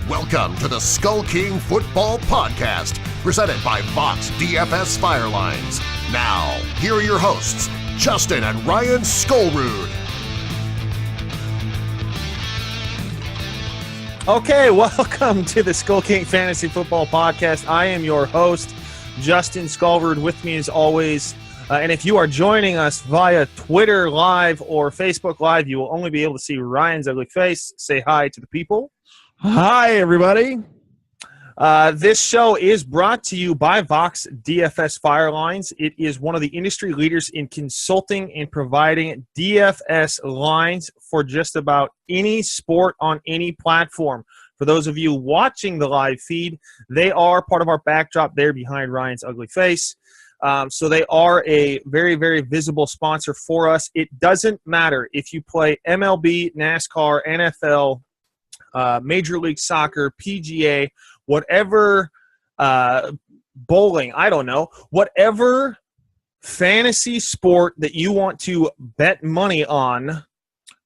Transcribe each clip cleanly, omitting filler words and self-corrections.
Welcome to the Skull King Football Podcast, presented by Vox DFS Firelines. Now, here are your hosts, Justin and Ryan Skullrood. Okay, welcome to the Skull King Fantasy Football Podcast. I am your host, Justin Skullrood. With me as always, and if you are joining us via Twitter Live or Facebook Live, you will only be able to see Ryan's ugly face. Say hi to the people. Hi, everybody. This show is brought to you by Vox DFS Firelines. It is one of the industry leaders in consulting and providing DFS lines for just about any sport on any platform. For those of you watching the live feed, they are part of our backdrop there behind Ryan's ugly face. So they are a very, very visible sponsor for us. It doesn't matter if you play MLB, NASCAR, NFL, Major League Soccer, PGA, whatever, bowling, I don't know, whatever fantasy sport that you want to bet money on,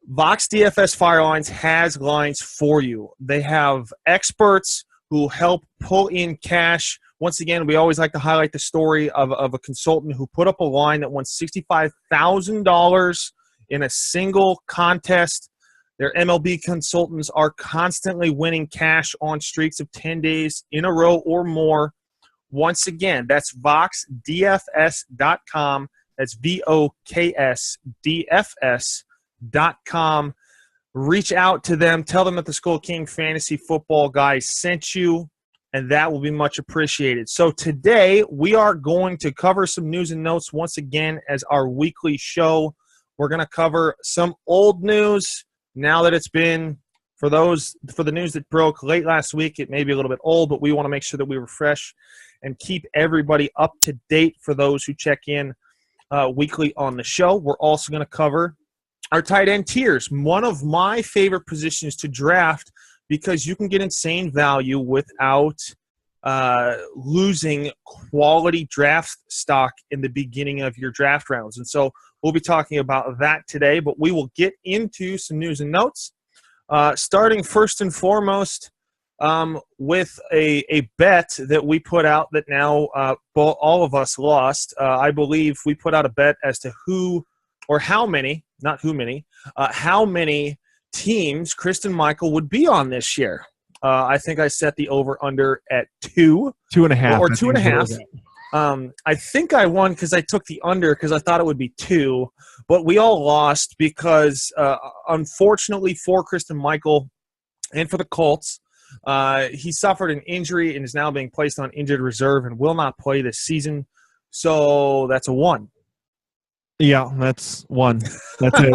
Vox DFS Firelines has lines for you. They have experts who help pull in cash. Once again, we always like to highlight the story of a consultant who put up a line that won $65,000 in a single contest. Their MLB consultants are constantly winning cash on streaks of 10 days in a row or more. Once again, that's VoxDFS.com. That's VoxDFS.com. Reach out to them. Tell them that the Skull King Fantasy Football guys sent you, and that will be much appreciated. So today, we are going to cover some news and notes once again as our weekly show. We're going to cover some old news. Now that it's been, for the news that broke late last week, it may be a little bit old, but we want to make sure that we refresh and keep everybody up to date for those who check in weekly on the show. We're also going to cover our tight end tiers, one of my favorite positions to draft because you can get insane value without losing quality draft stock in the beginning of your draft rounds. And so we'll be talking about that today, but we will get into some news and notes, starting first and foremost with a bet that we put out that now all of us lost. I believe we put out a bet as to who or how many, not who many, how many teams Kristen Michael would be on this year. I think I set the over-under at 2. 2.5. Or 2.5. I think I won because I took the under because I thought it would be 2. But we all lost because, unfortunately for Kristen Michael and for the Colts, he suffered an injury and is now being placed on injured reserve and will not play this season. So that's a 1. Yeah, that's 1. That's it.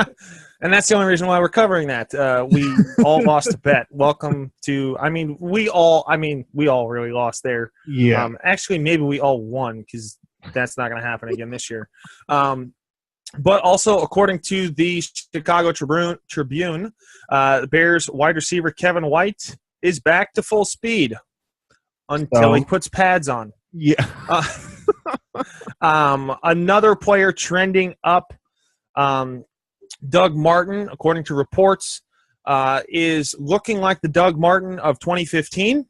And that's the only reason why we're covering that. We all lost a bet. Welcome to – we all really lost there. Yeah. Actually, maybe we all won because that's not going to happen again this year. But also, according to the Chicago Tribune, the Bears wide receiver Kevin White is back to full speed until he puts pads on. Yeah. Another player trending up, Doug Martin, according to reports, is looking like the Doug Martin of 2015.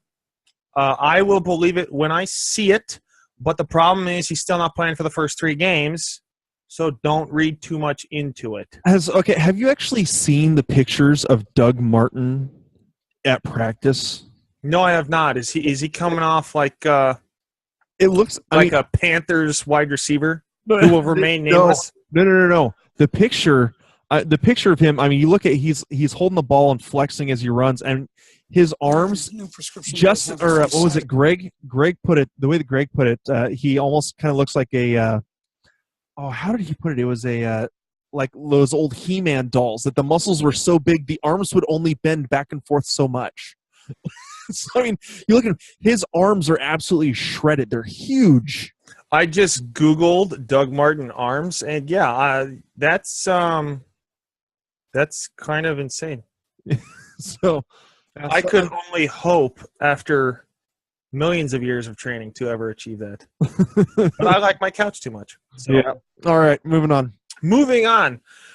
I will believe it when I see it, but the problem is he's still not playing for the first 3 games, so don't read too much into it. Have you actually seen the pictures of Doug Martin at practice? No, I have not. Is he coming off like it looks like a Panthers wide receiver who will remain nameless? No. The picture of him, you look at he's holding the ball and flexing as he runs, and his arms what was it, Greg put it, the way that Greg put it, he almost kind of looks like a how did he put it? It was a like those old He-Man dolls that the muscles were so big the arms would only bend back and forth so much. So, you look at him, his arms are absolutely shredded. They're huge. I just Googled Doug Martin arms, and that's kind of insane. So I could only hope after millions of years of training to ever achieve that. But I like my couch too much. So. Yeah. All right, moving on.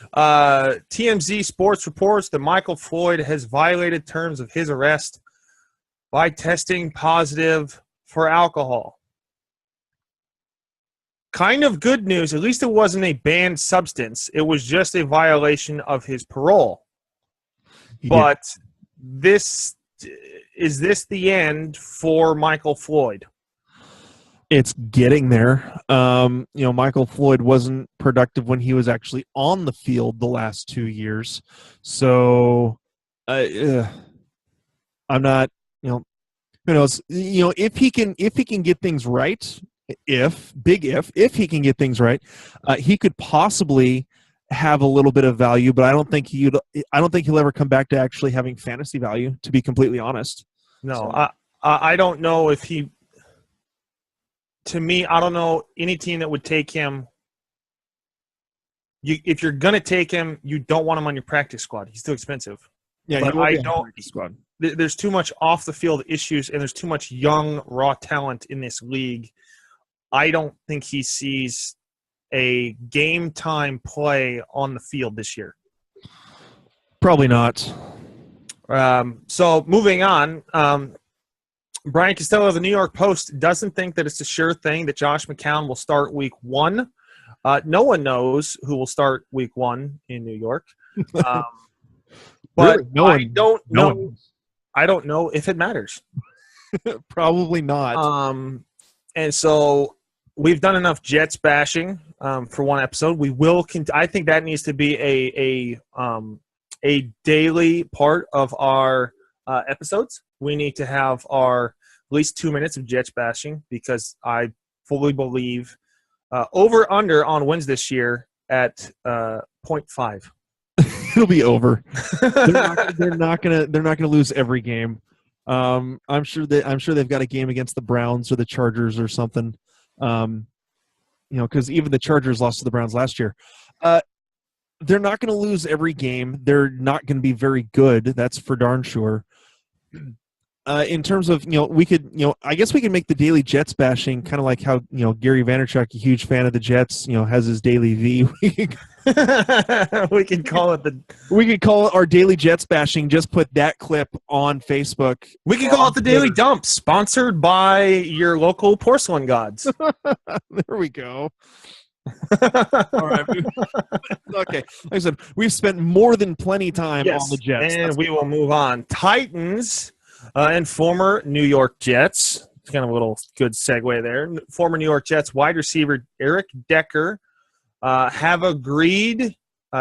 TMZ Sports reports that Michael Floyd has violated terms of his arrest. by testing positive for alcohol. Kind of good news, at least it wasn't a banned substance. It was just a violation of his parole. Yeah. But is this the end for Michael Floyd? It's getting there. Michael Floyd wasn't productive when he was actually on the field the last 2 years. So I'm not, who knows, if he can get things right, if he can get things right, he could possibly have a little bit of value, but I don't think he'll ever come back to actually having fantasy value, to be completely honest. No, So. I don't know if he. To me, I don't know any team that would take him. If you're gonna take him, you don't want him on your practice squad. He's too expensive. Yeah, but I don't. Squad. There's too much off the field issues, and there's too much young raw talent in this league. I don't think he sees a game time play on the field this year. Probably not. So moving on. Brian Costello of the New York Post doesn't think that it's a sure thing that Josh McCown will start week 1. No one knows who will start week 1 in New York. But really? I don't know if it matters. Probably not. And so we've done enough Jets bashing for one episode. We will. I think that needs to be a daily part of our episodes. We need to have at least 2 minutes of Jets bashing, because I fully believe over under on wins this year at 0.5. It'll be over. They're not gonna lose every game. I'm sure they've got a game against the Browns or the Chargers or something. Because even the Chargers lost to the Browns last year. They're not going to lose every game. They're not going to be very good. That's for darn sure. In terms of, we could, I guess we can make the daily Jets bashing kind of like how, Gary Vaynerchuk, a huge fan of the Jets, has his daily V. We could call it our daily Jets bashing. Just put that clip on Facebook. We could call it the Daily Dump, sponsored by your local porcelain gods. There we go. All right. Okay. Like I said, we've spent more than plenty time on the Jets. And we will move on. Titans and former New York Jets. It's kind of a little good segue there. Former New York Jets wide receiver Eric Decker have agreed.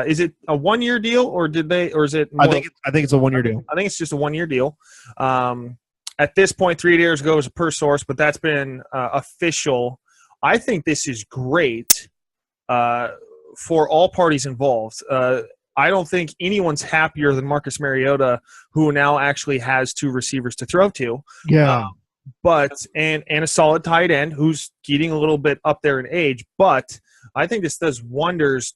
Is it a 1-year deal, or is it more? I think it's a 1-year deal. I think it's just a 1-year deal. At this point, 3 years ago was per source, but that's been official. I think this is great for all parties involved. I don't think anyone's happier than Marcus Mariota, who now actually has 2 receivers to throw to. Yeah. And a solid tight end who's getting a little bit up there in age. But I think this does wonders.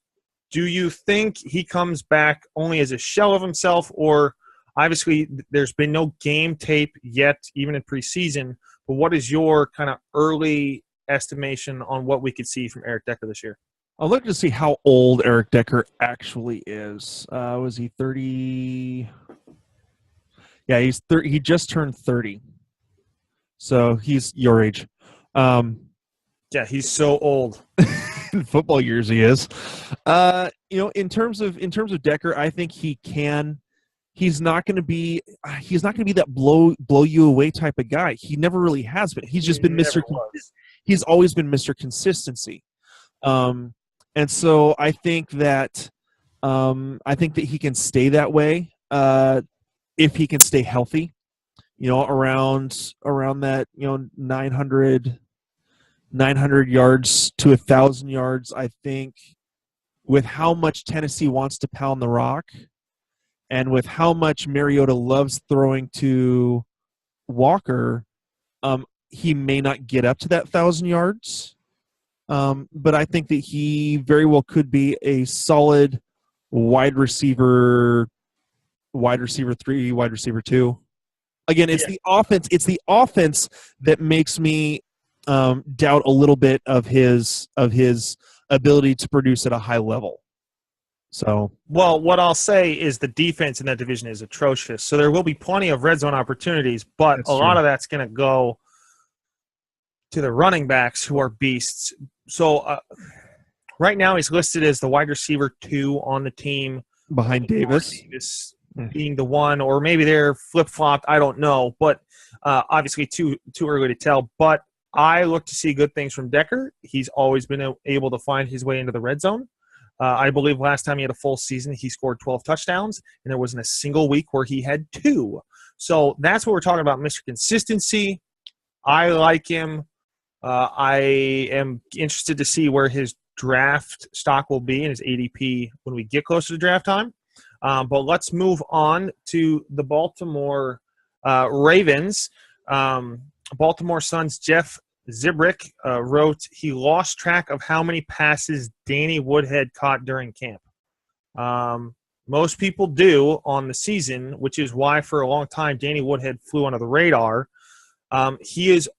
Do you think he comes back only as a shell of himself, or obviously there's been no game tape yet, even in preseason, but what is your kind of early estimation on what we could see from Eric Decker this year? I'll look to see how old Eric Decker actually is. Was he 30? Yeah, he's 30. He just turned 30. So he's your age. Yeah, he's so old. In football years, he is. In terms of Decker, I think he can. He's not going to be that blow you away type of guy. He never really has been. He's just been Mr. He's always been Mr. Consistency. And so I think that he can stay that way if he can stay healthy. Around that 900 yards to 1,000 yards. I think with how much Tennessee wants to pound the rock, and with how much Mariota loves throwing to Walker, he may not get up to that 1,000 yards. But I think that he very well could be a solid wide receiver 3, wide receiver 2. Again, it's the offense. It's the offense that makes me doubt a little bit of his ability to produce at a high level. So, well, what I'll say is the defense in that division is atrocious. So there will be plenty of red zone opportunities, but a lot of that's going to go to the running backs who are beasts. So right now he's listed as the wide receiver 2 on the team. behind Davis. Davis being the 1, or maybe they're flip-flopped. I don't know. But obviously too early to tell. But I look to see good things from Decker. He's always been able to find his way into the red zone. I believe last time he had a full season, he scored 12 touchdowns, and there wasn't a single week where he had 2. So that's what we're talking about, Mr. Consistency. I like him. I am interested to see where his draft stock will be and his ADP when we get closer to draft time. But let's move on to the Baltimore Ravens. Baltimore Sun's Jeff Zibrick wrote he lost track of how many passes Danny Woodhead caught during camp. Most people do on the season, which is why for a long time Danny Woodhead flew under the radar. He's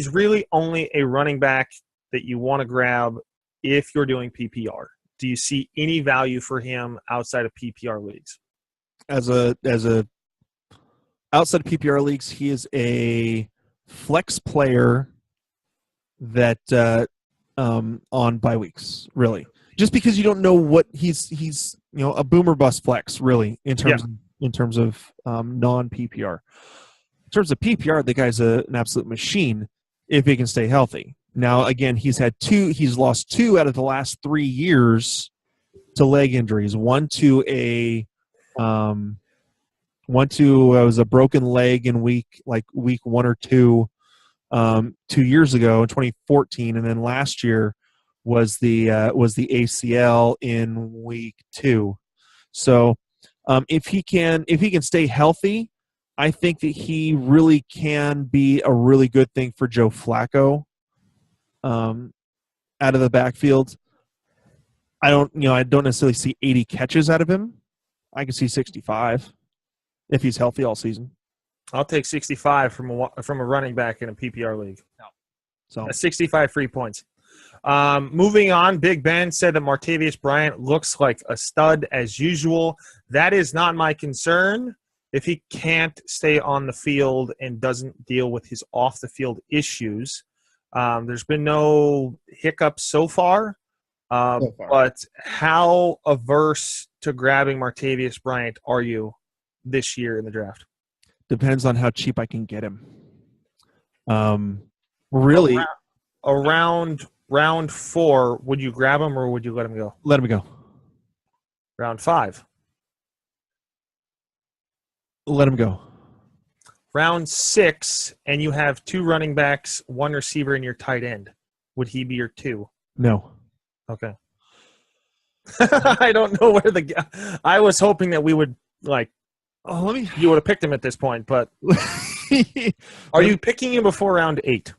really only a running back that you want to grab if you're doing PPR. Do you see any value for him outside of PPR leagues? As a outside of PPR leagues, he is a flex player that on bye weeks, really. Just because you don't know what he's a boomer bust flex, really, in terms of non-PPR. In terms of PPR, the guy's an absolute machine if he can stay healthy. Now, again, he's lost 2 out of the last 3 years to leg injuries. One to was a broken leg in week 1 or 2, 2 years ago in 2014, and then last year was the ACL in week 2. So if he can stay healthy, I think that he really can be a really good thing for Joe Flacco out of the backfield. I don't necessarily see 80 catches out of him. I can see 65 if he's healthy all season. I'll take 65 from a running back in a PPR league. So 65 free points. Moving on, Big Ben said that Martavis Bryant looks like a stud as usual. That is not my concern. If he can't stay on the field and doesn't deal with his off-the-field issues, there's been no hiccups so far. But how averse to grabbing Martavis Bryant are you this year in the draft? Depends on how cheap I can get him. Really, around round 4, would you grab him or would you let him go? Let him go. Round 5. Let him go. Round 6, and you have 2 running backs, 1 receiver, and your tight end. Would he be your 2? No. Okay. I don't know where I was hoping that we would you would have picked him at this point, but are you picking him before round 8?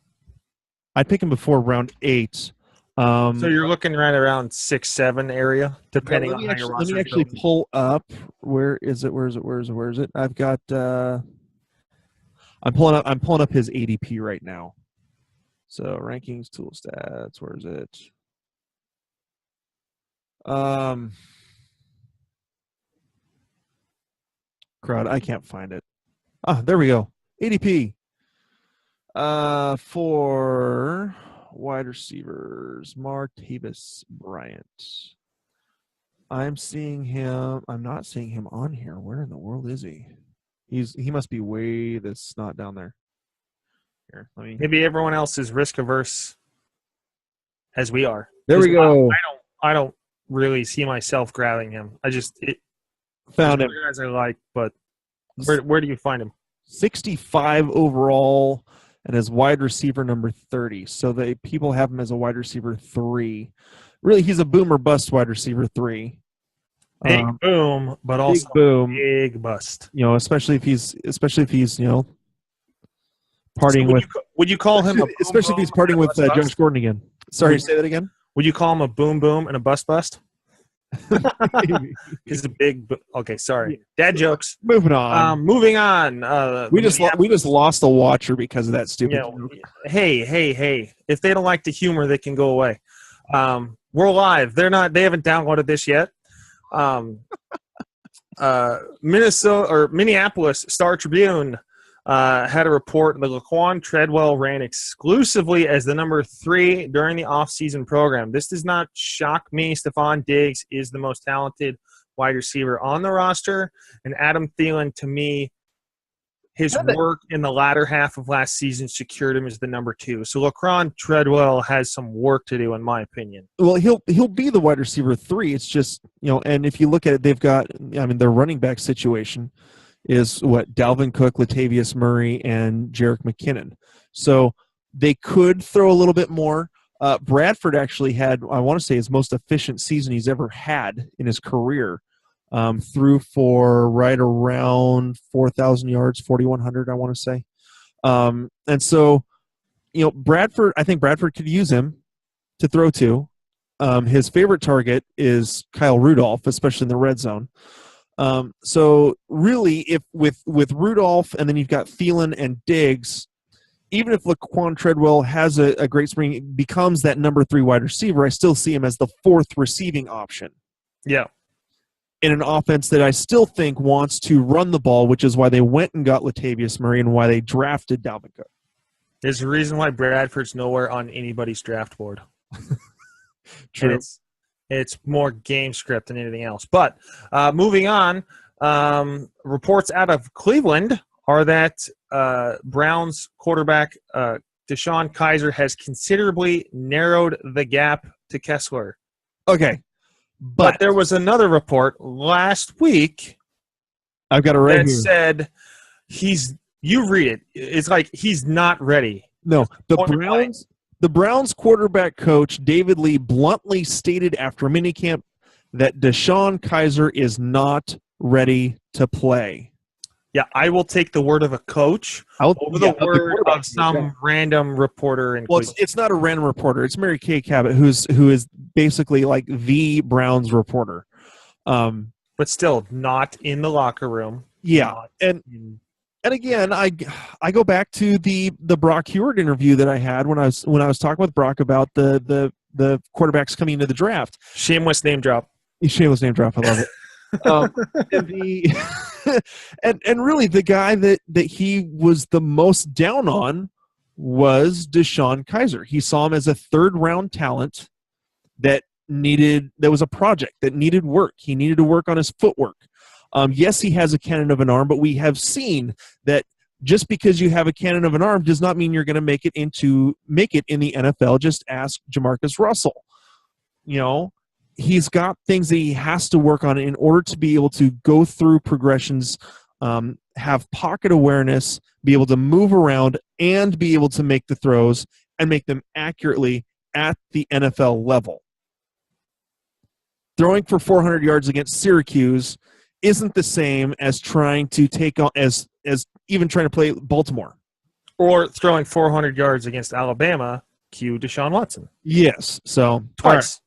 I'd pick him before round 8. So you're looking right around 6-7 area, depending on how your roster. Let me actually pull up. Where is it? I've got. I'm pulling up his ADP right now. So rankings, tool stats. Where is it? Crowd. I can't find it. Ah, there we go. ADP. For wide receivers, Martavis Bryant. I'm not seeing him on here. Where in the world is he? He must be way that's not down there. Here, maybe everyone else is risk averse as we are. There we go. I don't really see myself grabbing him. Found him. Guys I like, but where do you find him? 65 overall. And as wide receiver number 30. So people have him as a wide receiver 3. Really, he's a boom or bust wide receiver 3. Big boom, but also big bust. Especially if he's partying with. Would you call him especially if he's partying with Josh Gordon again? Sorry, say that again. Would you call him a boom boom and a bust bust? He's a big. Okay, sorry. Dad jokes. Moving on. Moving on. We just lost a watcher because of that stupid. Hey! If they don't like the humor, they can go away. We're live. They haven't downloaded this yet. Minneapolis Star-Tribune had a report that Laquan Treadwell ran exclusively as the number 3 during the offseason program. This does not shock me. Stephon Diggs is the most talented wide receiver on the roster, and Adam Thielen, to me, his work in the latter half of last season secured him as the number 2. So Laquan Treadwell has some work to do, in my opinion. Well, he'll be the wide receiver 3. It's just, and if you look at it, they've got, their running back situation is Dalvin Cook, Latavius Murray, and Jerick McKinnon. So they could throw a little bit more. Bradford actually had, I want to say, his most efficient season he's ever had in his career. Threw for right around 4,000 yards, 4,100, I want to say. And so, Bradford, I think Bradford could use him to throw to. His favorite target is Kyle Rudolph, especially in the red zone. So really, if with Rudolph and then you've got Thielen and Diggs, even if Laquan Treadwell has a great spring, becomes that number 3 wide receiver, I still see him as the 4th receiving option. Yeah. In an offense that I still think wants to run the ball, which is why they went and got Latavius Murray and why they drafted Dalvin Cook. There's a reason why Bradford's nowhere on anybody's draft board. True. It's more game script than anything else. But moving on, reports out of Cleveland are that Browns quarterback Deshaun Kaiser has considerably narrowed the gap to Kessler. Okay. But there was another report last week I've got it right that here. said you read it. It's like he's not ready. No, the Browns quarterback coach David Lee bluntly stated after minicamp that Deshaun Kaiser is not ready to play. Yeah, I will take the word of a coach over the word of some random reporter in Cleveland. It's not a random reporter. It's Mary Kay Cabot, who is basically like the Browns reporter. But still, not in the locker room. Yeah, and again, I go back to the Brock Heward interview that I had when I was talking with Brock about the quarterbacks coming into the draft. Shameless name drop. Shameless name drop. I love it. And really the guy that he was the most down on was Deshaun Kaiser. He saw him as a 3rd round talent that was a project that needed work. He needed to work on his footwork. Yes, he has a cannon of an arm, but we have seen that just because you have a cannon of an arm does not mean you're going to make it in the NFL. Just ask Jamarcus Russell. He's got things that he has to work on in order to be able to go through progressions, have pocket awareness, be able to move around, and be able to make the throws and make them accurately at the NFL level. Throwing for 400 yards against Syracuse isn't the same as trying to take on as even trying to play Baltimore. Or throwing 400 yards against Alabama, cue Deshaun Watson. Yes, so twice.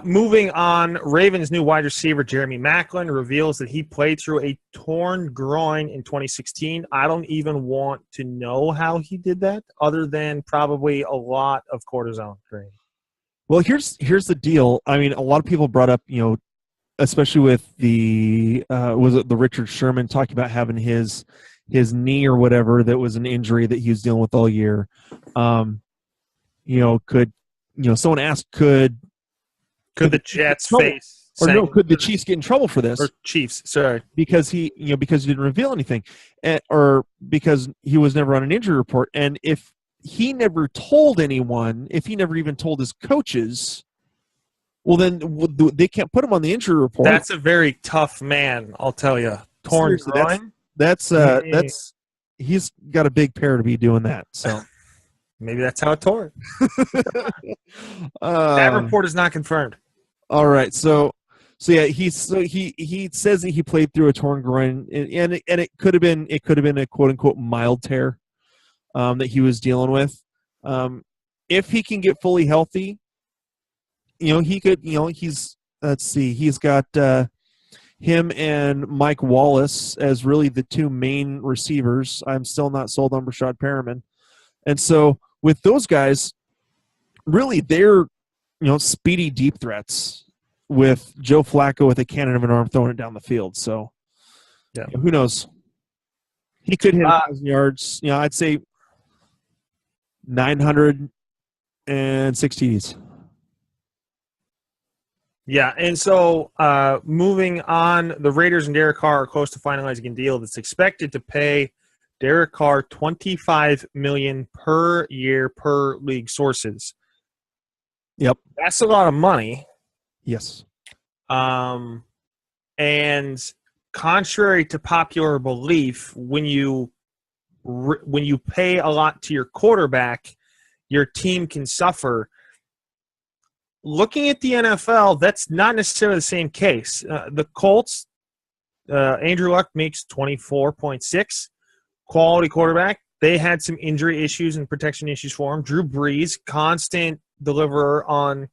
Moving on, Ravens' new wide receiver Jeremy Maclin reveals that he played through a torn groin in 2016. I don't even want to know how he did that, other than probably a lot of cortisone training. Well, here's the deal. I mean, a lot of people brought up, especially with the was it the Richard Sherman talking about having his knee or whatever that was an injury that he was dealing with all year. Someone asked, could the Jets face, or could the Chiefs get in trouble for this? Or Chiefs, sorry, because he didn't reveal anything, or because he was never on an injury report. And if he never told anyone, if he never even told his coaches, well, then they can't put him on the injury report. That's a very tough man, I'll tell you. Torn groin. That's he's got a big pair to be doing that. So. Maybe that's how it tore. That report is not confirmed. All right, so yeah, he says that he played through a torn groin, and it could have been a quote unquote mild tear that he was dealing with. If he can get fully healthy, he could. He's got him and Mike Wallace as really the 2 main receivers. I'm still not sold on Rashad Perriman, and so. With those guys, really, they're speedy deep threats, with Joe Flacco with a cannon of an arm throwing it down the field. So, yeah, who knows? He could hit 1,000 yards. I'd say 906 TDs. Yeah, and so moving on, the Raiders and Derek Carr are close to finalizing a deal that's expected to pay Derek Carr $25 million per year per league sources. Yep, that's a lot of money. Yes. And contrary to popular belief, when you pay a lot to your quarterback, your team can suffer. Looking at the NFL, that's not necessarily the same case. The Colts, Andrew Luck makes 24.6, quality quarterback. They had some injury issues and protection issues for him. Drew Brees, constant deliverer on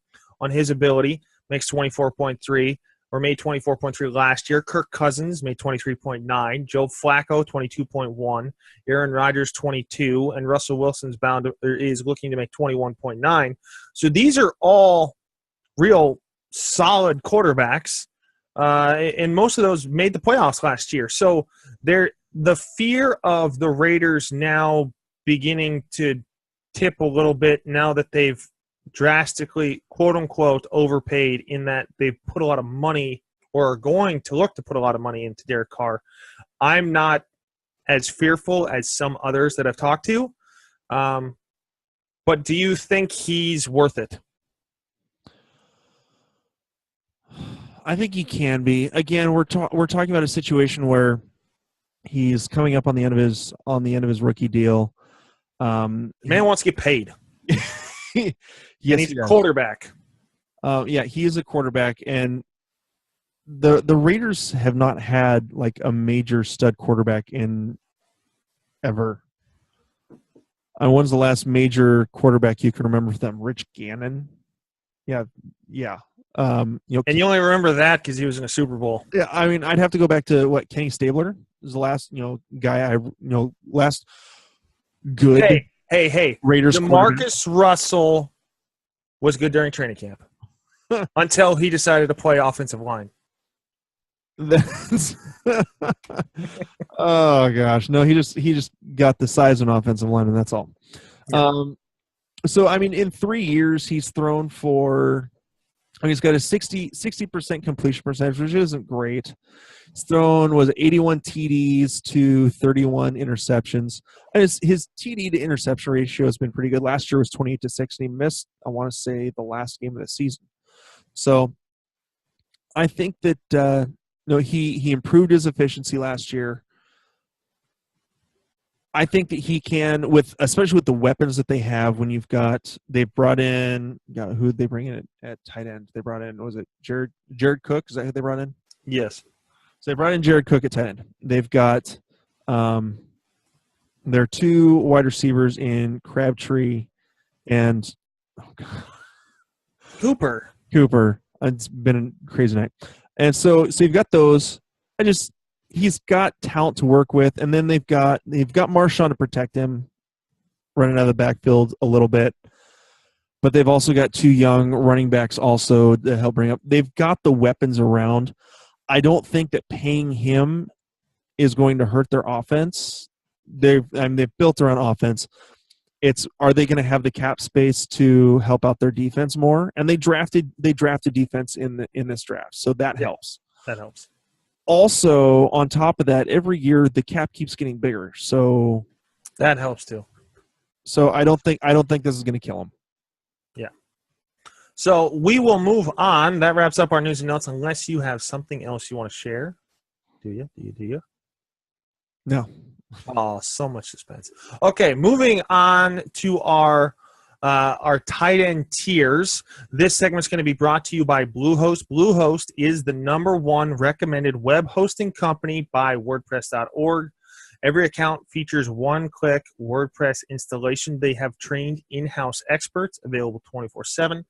his ability, makes 24.3, or made 24.3 last year. Kirk Cousins made 23.9. Joe Flacco, 22.1. Aaron Rodgers, 22. And Russell Wilson's is looking to make 21.9. So these are all real solid quarterbacks, and most of those made the playoffs last year. So the fear of the Raiders now beginning to tip a little bit now that they've drastically, quote-unquote, overpaid in that they've put a lot of money or are going to look to put a lot of money into Derek Carr. I'm not as fearful as some others that I've talked to, but do you think he's worth it? I think he can be. Again, we're talking about a situation where he's coming up on the end of his rookie deal. Man wants to get paid. Yes, and he's a quarterback. He is a quarterback, and the Raiders have not had like a major stud quarterback in ever. When's the last major quarterback you can remember from them? Rich Gannon. Yeah. And you only remember that because he was in a Super Bowl. Yeah, I mean, I'd have to go back to Kenny Stabler is the last guy last good. Hey, Raiders. DeMarcus Russell was good during training camp until he decided to play offensive line. Oh gosh, no, he just got the size of an offensive line, and that's all. Yeah. So I mean, in 3 years, he's thrown for. He's got a 60% completion percentage, which isn't great. His thrown was 81 TDs to 31 interceptions. And his TD to interception ratio has been pretty good. Last year was 28-6, and he missed, I want to say, the last game of the season. So I think that he improved his efficiency last year. I think that he can, especially with the weapons that they have. When they've brought in, who did they bring in at tight end? They brought in, was it Jared Cook? Is that who they brought in? Yes. So they brought in Jared Cook at tight end. They've got their two wide receivers in Crabtree and Cooper. It's been a crazy night, and so you've got those. He's got talent to work with, and then they've got Marshawn to protect him, running out of the backfield a little bit. But they've also got two young running backs also to help bring up. They've got the weapons around. I don't think that paying him is going to hurt their offense. They've built around offense. Are they going to have the cap space to help out their defense more? And they drafted defense in this draft, so that helps. That helps. Also, on top of that, every year the cap keeps getting bigger, so that helps too. So I don't think this is going to kill him. Yeah. So we will move on. That wraps up our news and notes. Unless you have something else you want to share, do you? No. Oh, so much suspense. Okay, moving on to our tight end tiers. This segment is going to be brought to you by Bluehost. Bluehost is the #1 recommended web hosting company by WordPress.org. Every account features one-click WordPress installation. They have trained in-house experts available 24/7,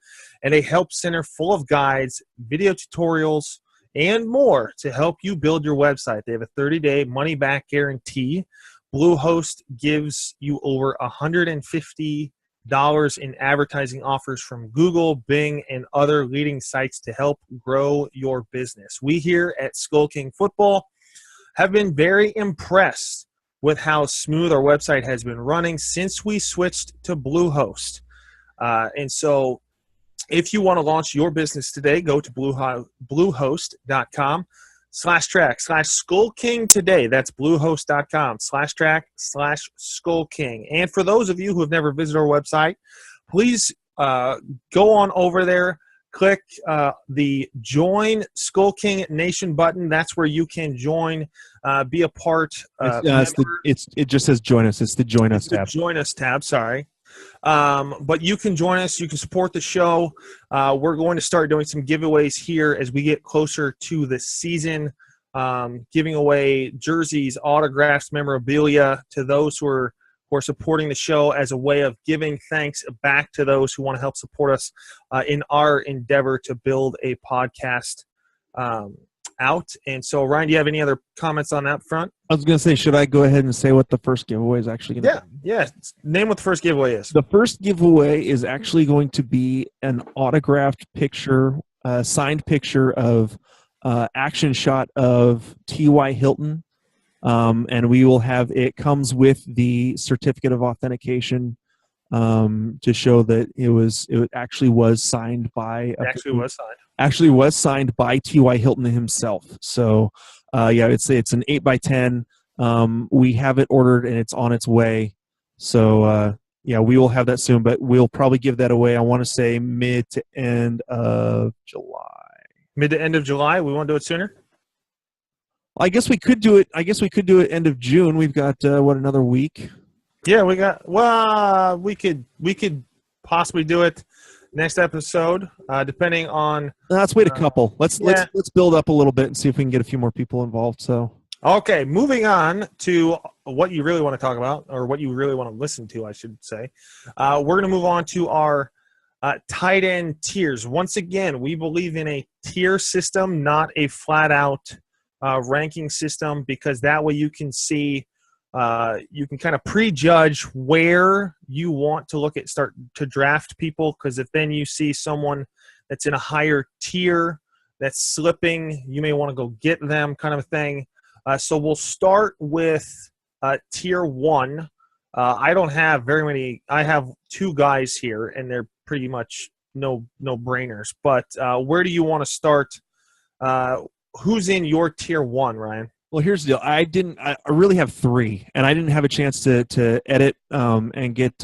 and a help center full of guides, video tutorials, and more to help you build your website. They have a 30-day money-back guarantee. Bluehost gives you over 150 in advertising offers from Google, Bing, and other leading sites to help grow your business. We here at Skull King Football have been very impressed with how smooth our website has been running since we switched to Bluehost. And so if you want to launch your business today, go to bluehost.com/track/Skull King today. That's bluehost.com/track/Skull King. And for those of you who have never visited our website, please go on over there, click the Join Skull King Nation button. That's where you can join, be a part. It just says join us. It's the join us tab. Join us tab, sorry. But you can join us. You can support the show. We're going to start doing some giveaways here as we get closer to the season, giving away jerseys, autographs, memorabilia to those who are supporting the show as a way of giving thanks back to those who want to help support us in our endeavor to build a podcast out. And so, Ryan, do you have any other comments on that front? I was going to say, should I go ahead and say what the first giveaway is actually going to be? Yeah. Name what the first giveaway is. The first giveaway is actually going to be an autographed picture, signed picture of action shot of T.Y. Hilton. And we will have, it comes with the certificate of authentication to show that it actually was signed by T.Y. Hilton himself. So it's an 8x10. We have it ordered and it's on its way. So we will have that soon, but we'll probably give that away. I want to say mid to end of July. Mid to end of July. We want to do it sooner. I guess we could do it end of June. We've got another week. Yeah, we could possibly do it next episode, depending on. Let's wait a couple. Let's build up a little bit and see if we can get a few more people involved. So okay, moving on to what you really want to talk about, or what you really want to listen to, I should say. We're going to move on to our tight end tiers. Once again, we believe in a tier system, not a flat out ranking system, because that way you can see. You can kind of prejudge where you want to start to draft people, because if then you see someone that's in a higher tier that's slipping, you may want to go get them, kind of a thing. So we'll start with tier 1. I don't have very many. I have 2 guys here, and they're pretty much no brainers. But where do you want to start? Who's in your tier 1, Ryan? Well, here's the deal. I really have 3, and I didn't have a chance to edit and get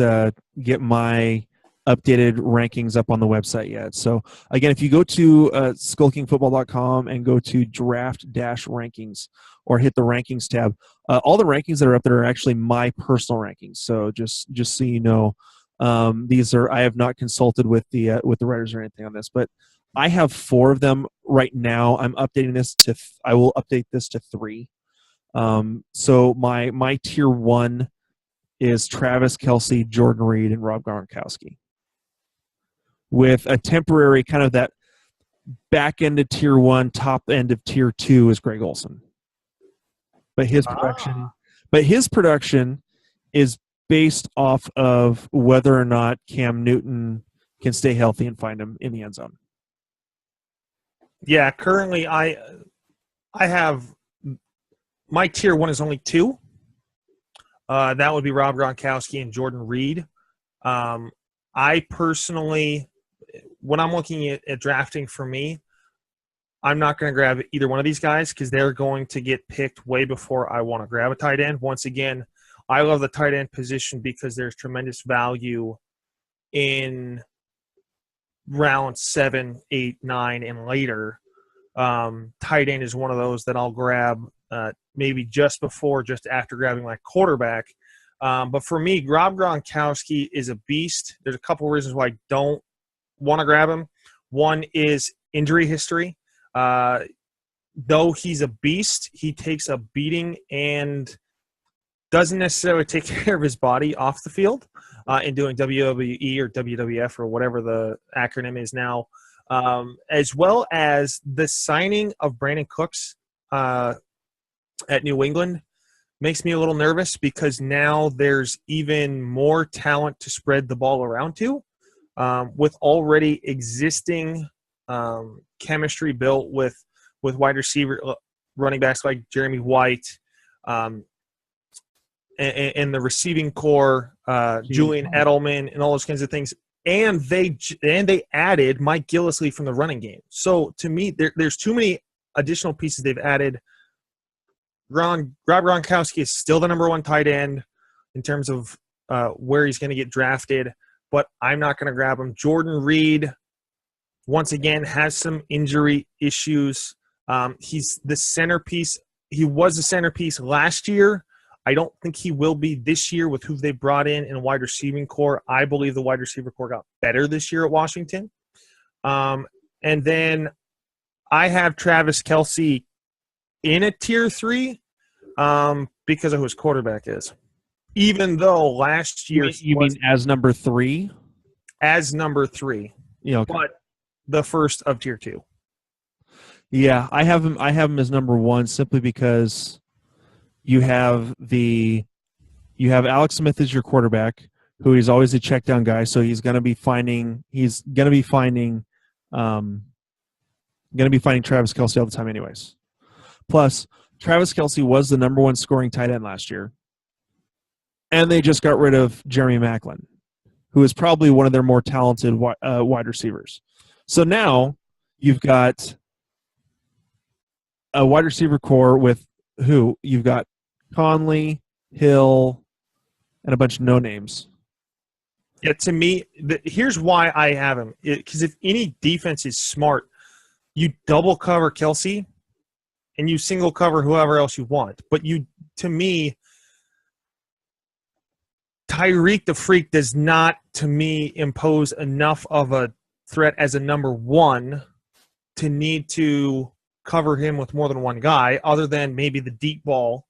my updated rankings up on the website yet. So again, if you go to skullkingfootball.com and go to draft-rankings or hit the rankings tab, all the rankings that are up there are actually my personal rankings. So just so you know, these are, I have not consulted with the writers or anything on this, but I have 4 of them right now. I'm updating this I will update this to 3. So my tier 1 is Travis Kelce, Jordan Reed, and Rob Gronkowski, with a temporary kind of that back end of tier 1, top end of tier 2 is Greg Olsen. But his production is based off of whether or not Cam Newton can stay healthy and find him in the end zone. Yeah, currently I have my tier 1 is only 2. That would be Rob Gronkowski and Jordan Reed. I personally, when I'm looking at drafting for me, I'm not going to grab either one of these guys because they're going to get picked way before I want to grab a tight end. Once again, I love the tight end position because there's tremendous value in round 7, 8, 9, and later. Tight end is one of those that I'll grab maybe just after grabbing my quarterback. But for me, Rob Gronkowski is a beast. There's a couple reasons why I don't want to grab him. One is injury history. Though he's a beast, he takes a beating and doesn't necessarily take care of his body off the field in doing WWE or WWF or whatever the acronym is now, as well as the signing of Brandon Cooks at New England makes me a little nervous because now there's even more talent to spread the ball around to, with already existing chemistry built with wide receiver running backs like Jeremy White, and the receiving core, Julian Edelman, and all those kinds of things. And they added Mike Gillislee from the running game. So to me, there's too many additional pieces they've added. Rob Gronkowski is still the number one tight end in terms of where he's going to get drafted, but I'm not going to grab him. Jordan Reed, once again, has some injury issues. He's the centerpiece. He was the centerpiece last year. I don't think he will be this year with who they brought in wide receiving core. I believe the wide receiver core got better this year at Washington. And then I have Travis Kelce in a tier 3 because of who his quarterback is. Even though last year you mean as number 3? As number 3. Yeah, okay. But the first of tier 2. Yeah, I have him as number 1 simply because you have Alex Smith as your quarterback, who is always a check down guy, so he's going to be finding Travis Kelce all the time anyways. Plus, Travis Kelce was the number 1 scoring tight end last year, and they just got rid of Jeremy Maclin, who is probably one of their more talented wide receivers. So now you've got a wide receiver core with who? You've got Conley, Hill, and a bunch of no-names. Yeah, to me, here's why I have him. Because if any defense is smart, you double cover Kelce and you single cover whoever else you want. But to me, Tyreek the Freak does not, to me, impose enough of a threat as a number 1 to need to cover him with more than one guy, other than maybe the deep ball.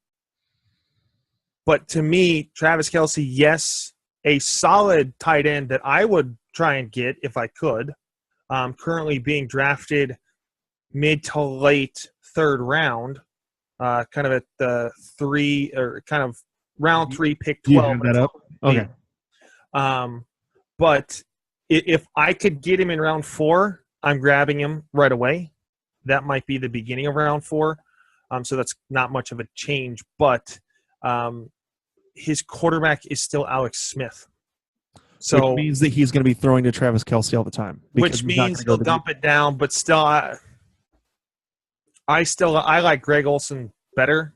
But to me, Travis Kelce, yes, a solid tight end that I would try and get if I could. Currently being drafted mid to late 3rd round, kind of at the 3 or kind of round 3, pick 12. You have that up? Okay. But if I could get him in round 4, I'm grabbing him right away. That might be the beginning of round 4. So that's not much of a change. But his quarterback is still Alex Smith. So which means that he's going to be throwing to Travis Kelce all the time. Which means he'll dump it down. But still, I like Greg Olsen better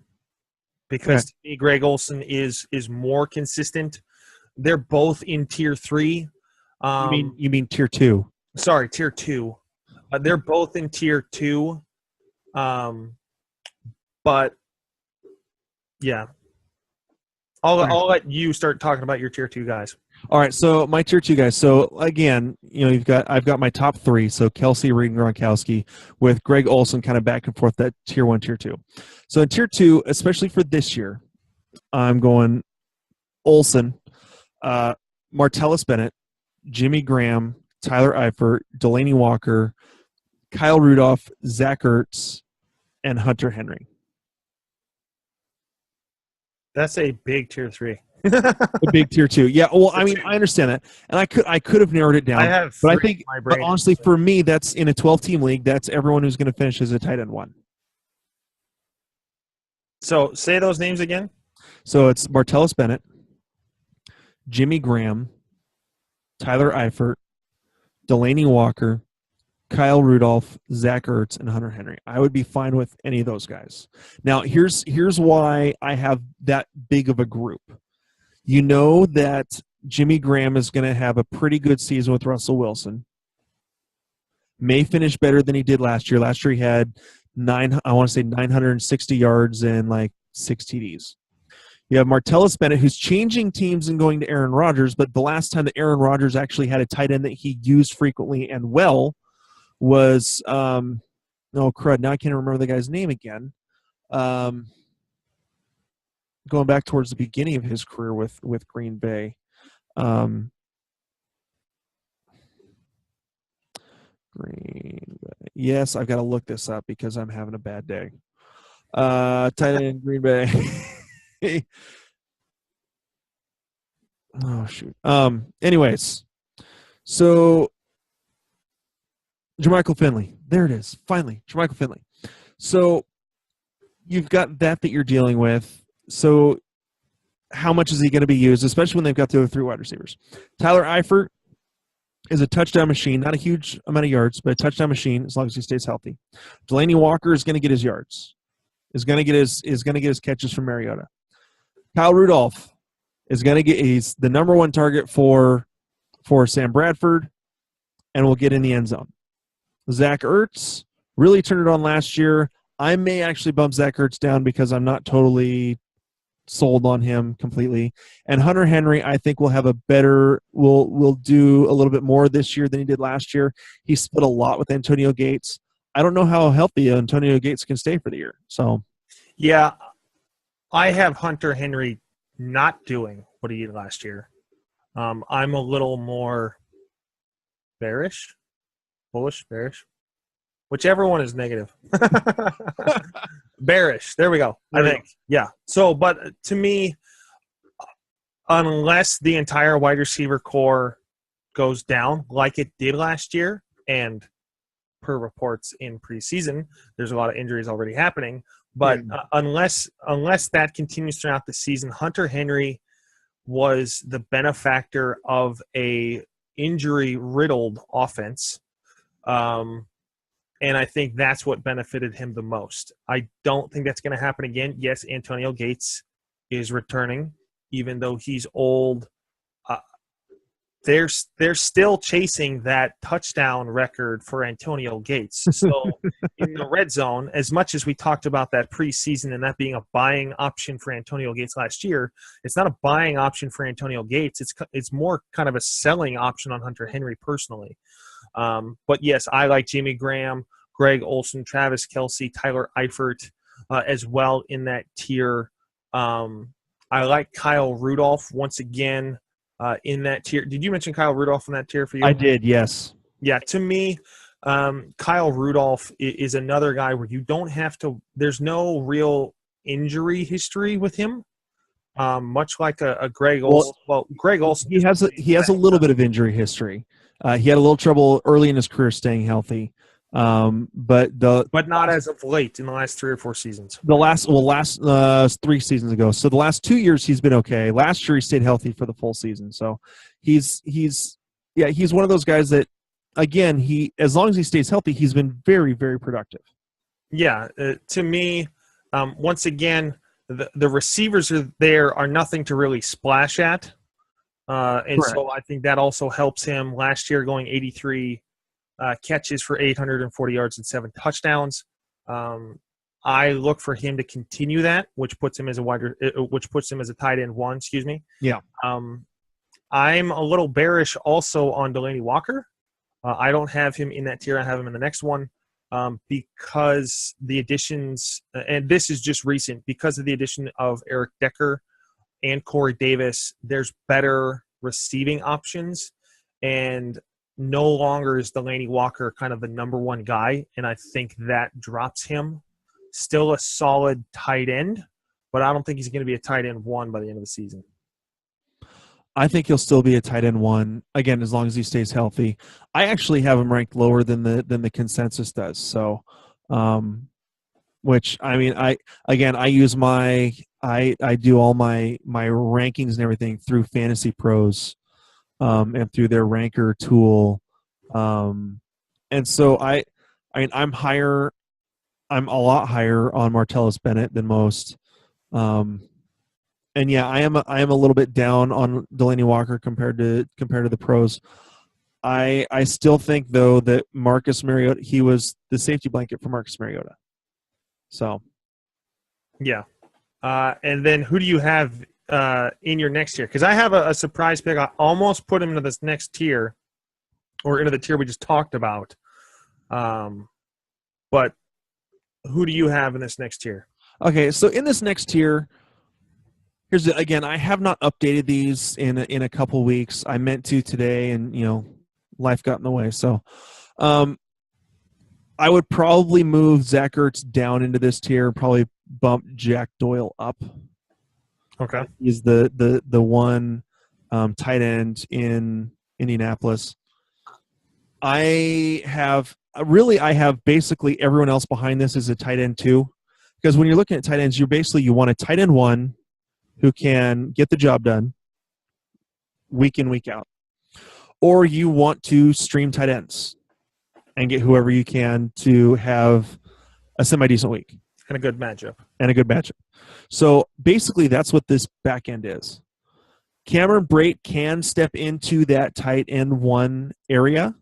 because to me, Greg Olsen is more consistent. They're both in tier 3. You mean tier 2? Sorry, tier 2. They're both in tier 2. But yeah, I'll let you start talking about your tier 2 guys. All right, so my tier 2 guys. So again, I've got my top 3. So Kelce, Reed, and Gronkowski, with Greg Olsen kind of back and forth that tier 1, tier 2. So in tier 2, especially for this year, I'm going Olsen, Martavis Bryant, Jimmy Graham, Tyler Eifert, Delaney Walker, Kyle Rudolph, Zach Ertz, and Hunter Henry. That's a big tier 3. A big tier 2. Yeah, well, I mean, I understand that. And I could have narrowed it down. I have but I think, but honestly, for me, that's in a 12-team league, that's everyone who's going to finish as a tight end 1. So say those names again. So it's Martavis Bryant, Jimmy Graham, Tyler Eifert, Delaney Walker, Kyle Rudolph, Zach Ertz, and Hunter Henry. I would be fine with any of those guys. Now, here's why I have that big of a group. You know that Jimmy Graham is going to have a pretty good season with Russell Wilson. May finish better than he did last year. Last year he had 960 yards and like 6 TDs. You have Martavis Bryant, who's changing teams and going to Aaron Rodgers, but the last time that Aaron Rodgers actually had a tight end that he used frequently and well was now I can't remember the guy's name again. Going back towards the beginning of his career with Green Bay. Green Bay. Yes, I've got to look this up because I'm having a bad day. Tight end Green Bay. Oh shoot. Anyways, so Jermichael Finley. There it is. Finally, Jermichael Finley. So you've got that you're dealing with. So how much is he going to be used, especially when they've got the other 3 wide receivers? Tyler Eifert is a touchdown machine, not a huge amount of yards, but a touchdown machine as long as he stays healthy. Delaney Walker is going to get his yards. Is going to get his catches from Mariota. Kyle Rudolph is going to get. He's the number 1 target for Sam Bradford, and will get in the end zone. Zach Ertz really turned it on last year. I may actually bump Zach Ertz down because I'm not totally sold on him completely. And Hunter Henry, I think, will have a better. Will do a little bit more this year than he did last year. He split a lot with Antonio Gates. I don't know how healthy Antonio Gates can stay for the year. So, yeah, I have Hunter Henry not doing what he did last year. I'm a little more bearish, bullish, bearish, whichever one is negative. Bearish. There we go. I think. Yeah. So, but to me, unless the entire wide receiver core goes down like it did last year, and per reports in preseason, there's a lot of injuries already happening. But unless that continues throughout the season, Hunter Henry was the benefactor of a injury-riddled offense. And I think that's what benefited him the most. I don't think that's going to happen again. Yes, Antonio Gates is returning, even though he's old. They're still chasing that touchdown record for Antonio Gates. So in the red zone, as much as we talked about that preseason and that being a buying option for Antonio Gates last year, it's not a buying option for Antonio Gates. It's more kind of a selling option on Hunter Henry personally. But yes, I like Jimmy Graham, Greg Olsen, Travis Kelce, Tyler Eifert as well in that tier. I like Kyle Rudolph once again in that tier. Did you mention Kyle Rudolph in that tier for you? I did, yes. Yeah, to me, Kyle Rudolph is another guy where you don't have to – there's no real injury history with him. Much like a Greg Olsen. Well, Greg Olsen. He has a little bit of injury history. He had a little trouble early in his career staying healthy, but not as of late in the last 3 or 4 seasons. The last 3 seasons ago. So the last 2 years he's been okay. Last year he stayed healthy for the full season. So he's one of those guys that, again, as long as he stays healthy, he's been very, very productive. Yeah, to me, once again, the receivers are nothing to really splash at. And Correct. So I think that also helps him. Last year going 83 catches for 840 yards and 7 touchdowns. I look for him to continue that, which puts him as a tight end 1, excuse me. Yeah. I'm a little bearish also on Delaney Walker. I don't have him in that tier. I have him in the next one because the additions, and this is just recent, because of the addition of Eric Decker and Corey Davis, there's better receiving options, and no longer is Delaney Walker kind of the number 1 guy, and I think that drops him. Still a solid tight end, but I don't think he's going to be a tight end 1 by the end of the season. I think he'll still be a tight end 1, again, as long as he stays healthy. I actually have him ranked lower than the consensus does. So, which, I mean, I use I do all my rankings and everything through Fantasy Pros and through their ranker tool. And so I'm a lot higher on Martavis Bryant than most. And yeah, I am a little bit down on Delaney Walker compared to the pros. I still think though that Marcus Mariota, he was the safety blanket for Marcus Mariota. So yeah. And then who do you have in your next tier? Because I have a surprise pick. I almost put him into this next tier, or into the tier we just talked about. But who do you have in this next tier? Okay, so in this next tier, again, I have not updated these in a couple weeks. I meant to today, and life got in the way. So I would probably move Zach Ertz down into this tier, probably bump Jack Doyle up. Okay. He's the one tight end in Indianapolis. I have basically everyone else behind this is a tight end too, because when you're looking at tight ends, you want a tight end one who can get the job done week in, week out, or you want to stream tight ends and get whoever you can to have a semi-decent week And a good matchup. So basically, that's what this back end is. Cameron Brate can step into that tight end one area.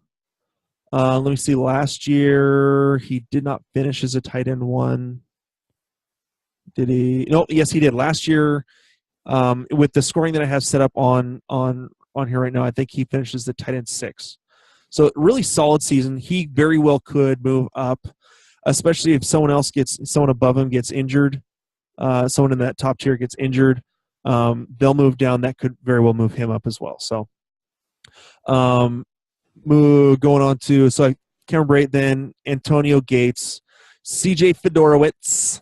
Let me see. Last year, he did not finish as a tight end one. Did he? No, yes, he did. Last year, with the scoring that I have set up on here right now, I think he finishes the tight end 6. So really solid season. He very well could move up, especially if someone above him gets injured. Someone in that top tier gets injured. They'll move down. That could very well move him up as well. So, going on to Cameron Brate, then Antonio Gates, CJ Fedorowicz.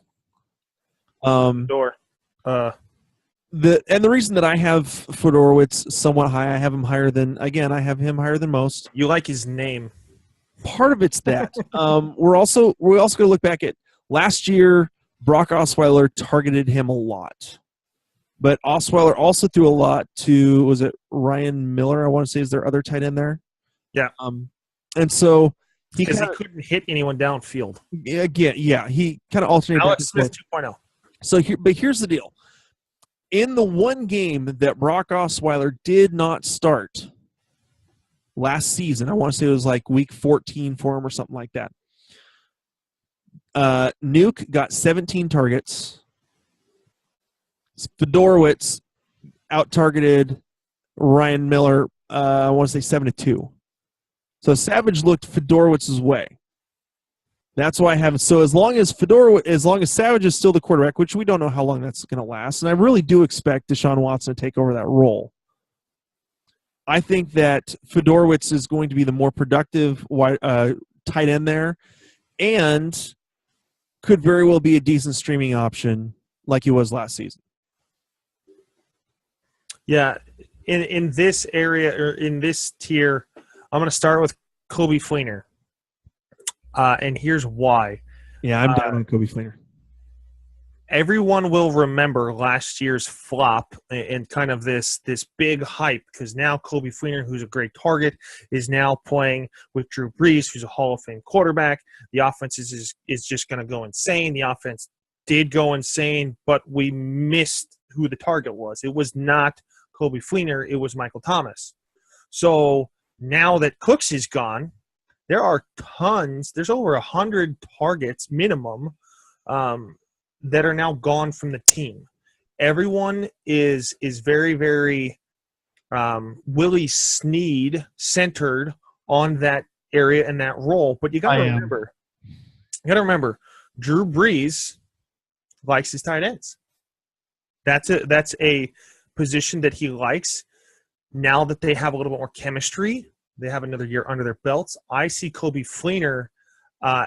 The reason that I have Fedorowicz somewhat high, I have him higher than most. You like his name. Part of it's that. We're also going to look back at last year. Brock Osweiler targeted him a lot. But Osweiler also threw a lot to, was it Ryan Miller? I want to say is there other tight end there? Yeah. And so he couldn't hit anyone downfield. Yeah. He kind of alternated. Alex Smith 2.0. So here's the deal. In the one game that Brock Osweiler did not start last season, I want to say it was like week 14 for him or something like that. Nuke got 17 targets. Fedorowicz out-targeted Ryan Miller, I want to say 7-2. So Savage looked Fedorowicz's way. That's why I have it. So as long as Savage is still the quarterback, which we don't know how long that's going to last, and I really do expect Deshaun Watson to take over that role, I think that Fedorowicz is going to be the more productive tight end there, and could very well be a decent streaming option like he was last season. Yeah, in this area or in this tier, I'm going to start with Coby Fleener. And here's why. Yeah, I'm down on Coby Fleener. Everyone will remember last year's flop and kind of this big hype, because now Coby Fleener, who's a great target, is now playing with Drew Brees, who's a Hall of Fame quarterback. The offense is just going to go insane. The offense did go insane, but we missed who the target was. It was not Coby Fleener. It was Michael Thomas. So now that Cooks is gone, there are tons. There's over 100 targets minimum that are now gone from the team. Everyone is very, very Willie Snead centered on that area and that role. But you got to remember, Drew Brees likes his tight ends. That's a position that he likes. Now that they have a little bit more chemistry, they have another year under their belts. I see Coby Fleener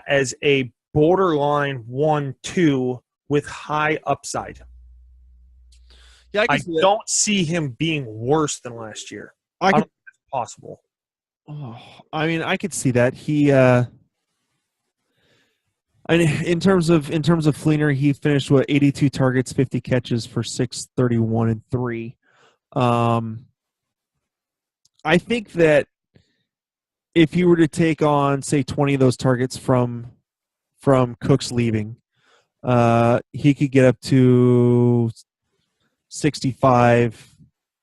as a borderline 1-2 with high upside. Yeah, I don't see him being worse than last year. I don't think it's possible. Oh, I mean, I could see that. He, in terms of Fleener, he finished with 82 targets, 50 catches for 631 and 3. I think that if you were to take on, say, 20 of those targets from Cooks leaving, he could get up to 65,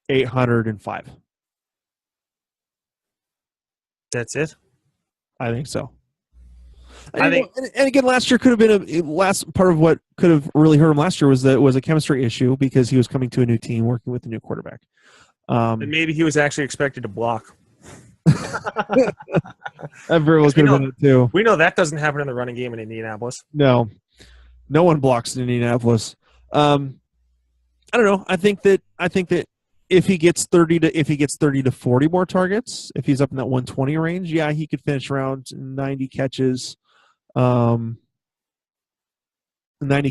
805. That's it? I think so. And again, last year could have been last part of what could have really hurt him last year was a chemistry issue because he was coming to a new team, working with a new quarterback. And maybe he was actually expected to block. That very well could have been it too. We know that doesn't happen in the running game in Indianapolis. No one blocks in Indianapolis. I don't know. I think that if he gets 30 to 40 more targets, if he's up in that 120 range, yeah, he could finish around 90 catches. 90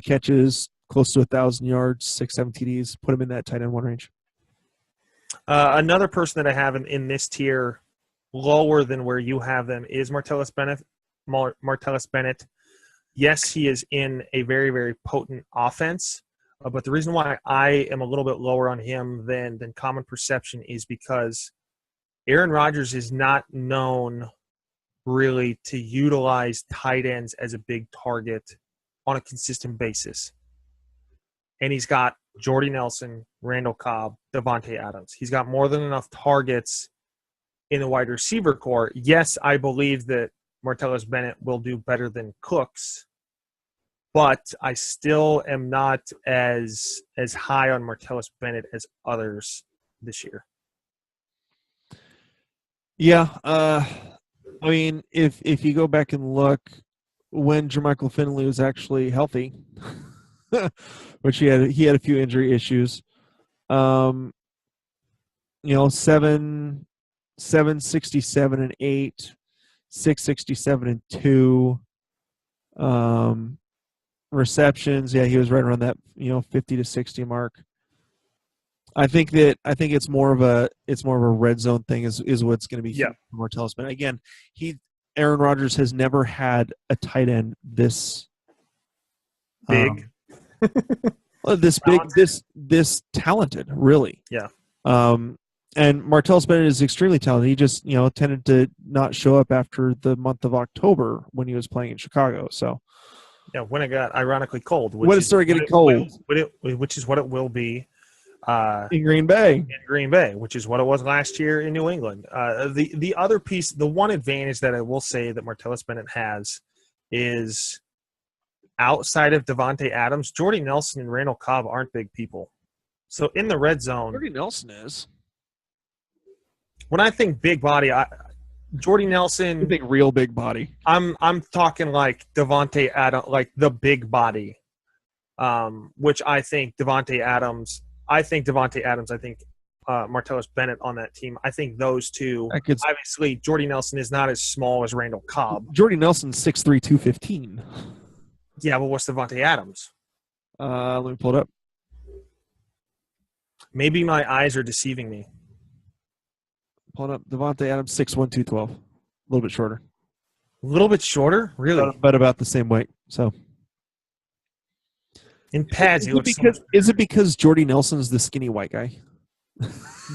catches, close to 1,000 yards, 6-7 TDs. Put him in that tight end 1 range. Another person that I have in this tier, lower than where you have them, is Martellus Bennett. Yes, he is in a very, very potent offense, but the reason why I am a little bit lower on him than common perception is because Aaron Rodgers is not known really to utilize tight ends as a big target on a consistent basis. And he's got Jordy Nelson, Randall Cobb, Devontae Adams. He's got more than enough targets in the wide receiver core. Yes, I believe that Martellus Bennett will do better than Cooks, but I still am not as high on Martellus Bennett as others this year. Yeah, I mean, if you go back and look when Jermichael Finley was actually healthy, which he had a few injury issues, 767 and 8, 667 and 2, receptions. Yeah, he was right around that 50 to 60 mark. I think it's more of a red zone thing is what's going to be for Martellus. But again, Aaron Rodgers has never had a tight end this big. This big, this talented, really. Yeah. And Martellus Bennett is extremely talented. He just, tended to not show up after the month of October when he was playing in Chicago. So, yeah, when it got ironically cold. When it started getting cold. Which is what it will be. In Green Bay. In Green Bay, which is what it was last year in New England. The other piece, the one advantage that I will say that Martellus Bennett has is outside of Devontae Adams, Jordy Nelson and Randall Cobb aren't big people. So in the red zone, Jordy Nelson is. When I think big body, Jordy Nelson. You think real big body? I'm talking like Devontae Adams, like the big body, which I think Devontae Adams. I think Martellus Bennett on that team. I think those two. Obviously, Jordy Nelson is not as small as Randall Cobb. Jordy Nelson's 6'3", 215. Yeah, but what's Devontae Adams? Let me pull it up. Maybe my eyes are deceiving me. Pull it up. Devontae Adams, 6'1", 212. A little bit shorter. A little bit shorter? Really? But about the same weight. So. In pads, is it because Jordy Nelson's the skinny white guy?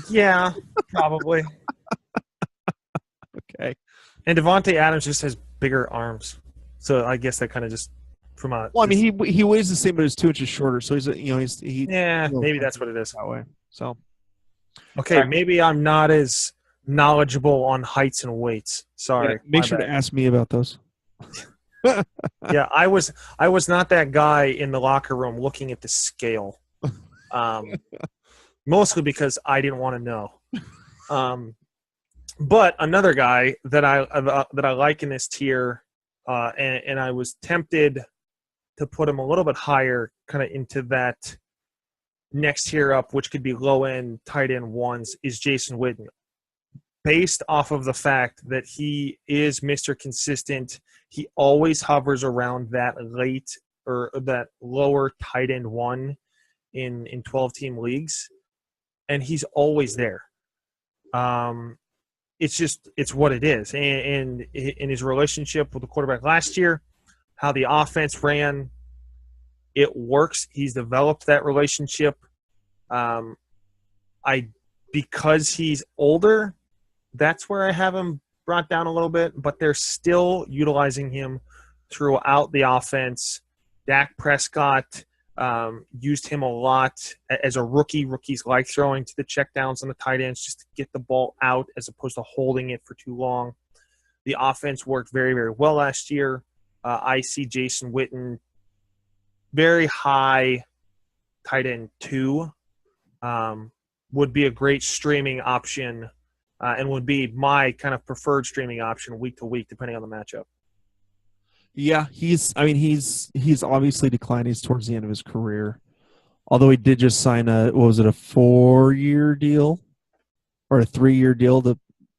Yeah, probably. Okay. And Devontae Adams just has bigger arms, so I guess that kind of just from a. Well, I mean, he weighs the same, but he's 2 inches shorter, so maybe that's what it is that way. So. Okay, maybe I'm not as knowledgeable on heights and weights. Sorry. Yeah, make sure to ask me about those. Yeah, I was not that guy in the locker room looking at the scale, mostly because I didn't want to know. But another guy that I like in this tier, and I was tempted to put him a little bit higher, kind of into that next tier up, which could be low end tight end ones, is Jason Witten. Based off of the fact that he is Mr. Consistent, he always hovers around that late or that lower tight end one in 12-team leagues, and he's always there. It's what it is. And in his relationship with the quarterback last year, how the offense ran, it works. He's developed that relationship. Because he's older, that's where I have him brought down a little bit, but they're still utilizing him throughout the offense. Dak Prescott used him a lot as a rookie. Rookies like throwing to the checkdowns on the tight ends just to get the ball out as opposed to holding it for too long. The offense worked very, very well last year. I see Jason Witten very high tight end 2. Would be a great streaming option and would be my kind of preferred streaming option week to week, depending on the matchup. Yeah, he's obviously declined. He's towards the end of his career. Although he did just sign a 4-year deal or a 3-year deal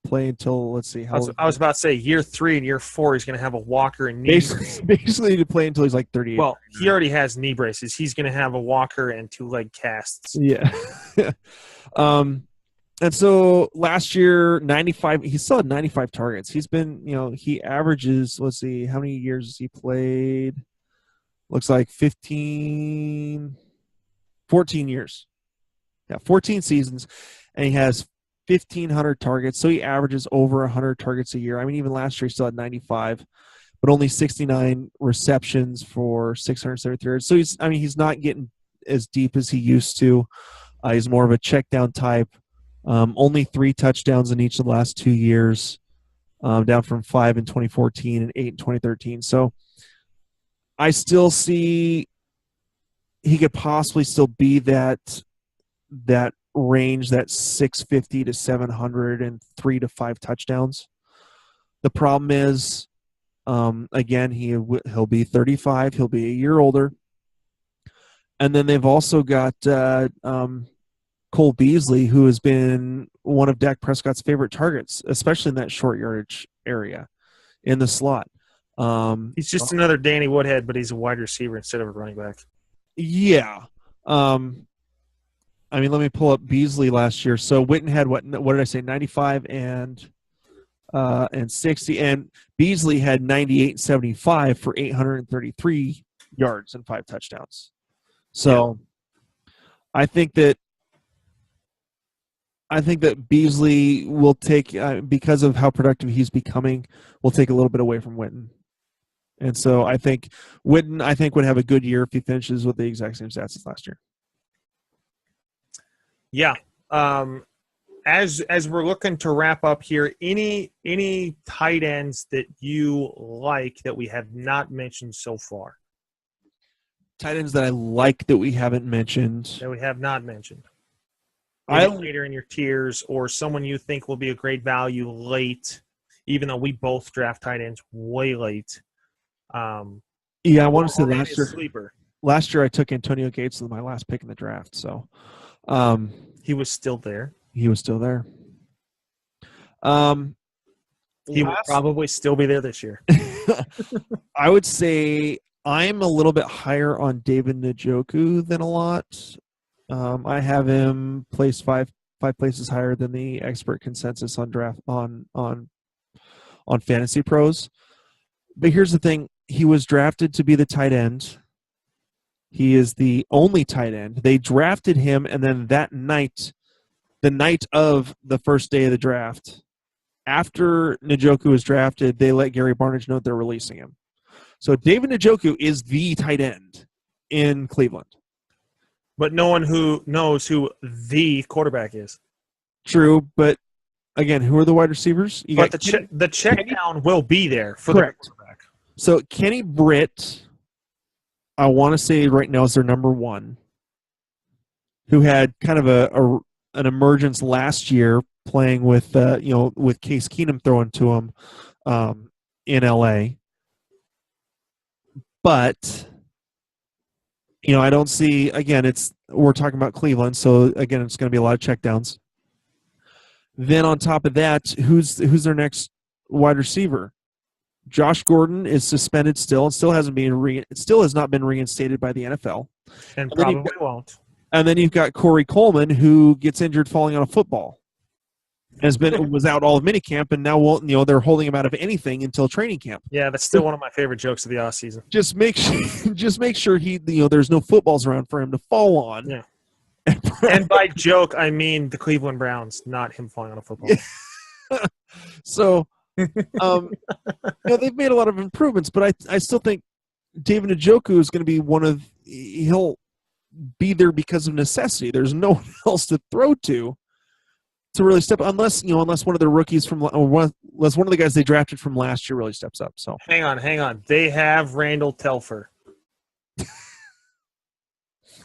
play until, let's see. I was about to say year 3 and year 4, he's going to have a walker and knee braces. Basically to play until he's like 38. Well, he already has knee braces. He's going to have a walker and 2-leg casts. Yeah. And so last year, 95, he still had 95 targets. He's been, he averages, let's see, how many years has he played? Looks like 14 years. Yeah, 14 seasons. And he has 1,500 targets. So he averages over 100 targets a year. I mean, even last year he still had 95, but only 69 receptions for 673 yards. So he's not getting as deep as he used to. He's more of a check down type. Only 3 touchdowns in each of the last 2 years, down from 5 in 2014 and 8 in 2013. So I still see he could possibly still be that range, that 650 to 700 and 3 to 5 touchdowns. The problem is, again, he'll be 35. He'll be a year older. And then they've also got Cole Beasley, who has been one of Dak Prescott's favorite targets, especially in that short yardage area in the slot. He's just another Danny Woodhead, but he's a wide receiver instead of a running back. Yeah. I mean, let me pull up Beasley last year. So Whitman had what did I say, 95 and 60, and Beasley had 98 and 75 for 833 yards and 5 touchdowns. So I think that Beasley will take, because of how productive he's becoming, will take a little bit away from Whitman. And so I think Whitman, would have a good year if he finishes with the exact same stats as last year. Yeah. As we're looking to wrap up here, any tight ends that you like that we have not mentioned so far? Tight ends that I like that we haven't mentioned. That we have not mentioned. Later in your tiers, or someone you think will be a great value late, even though we both draft tight ends way late. I want to say last year I took Antonio Gates with my last pick in the draft. So he was still there. He will probably still be there this year. I would say I'm a little bit higher on David Njoku than a lot. I have him placed five places higher than the expert consensus on draft on Fantasy Pros. But here's the thing: he was drafted to be the tight end. He is the only tight end. They drafted him, and then that night, the night of the first day of the draft, after Njoku was drafted, they let Gary Barnidge know they're releasing him. So David Njoku is the tight end in Cleveland. But no one who knows who the quarterback is. True, but again, who are the wide receivers? The check down will be there for the quarterback. So Kenny Britt, I want to say right now is their number 1, who had kind of an emergence last year playing with with Case Keenum throwing to him in LA. But I don't see, again, we're talking about Cleveland, so again, it's going to be a lot of checkdowns. Then on top of that, who's their next wide receiver? Josh Gordon is suspended still, and still has not been reinstated by the NFL. And probably won't. And then you've got Corey Coleman, who gets injured falling on a football. Was out all of minicamp, and now they're holding him out of anything until training camp. Yeah, that's still one of my favorite jokes of the offseason. Just make sure he there's no footballs around for him to fall on. Yeah. And by joke, I mean the Cleveland Browns, not him falling on a football. So, they've made a lot of improvements, but I still think David Njoku is going to be he'll be there because of necessity. There's no one else to throw to really step, unless one of the rookies unless one of the guys they drafted from last year really steps up. So hang on. They have Randall Telfer.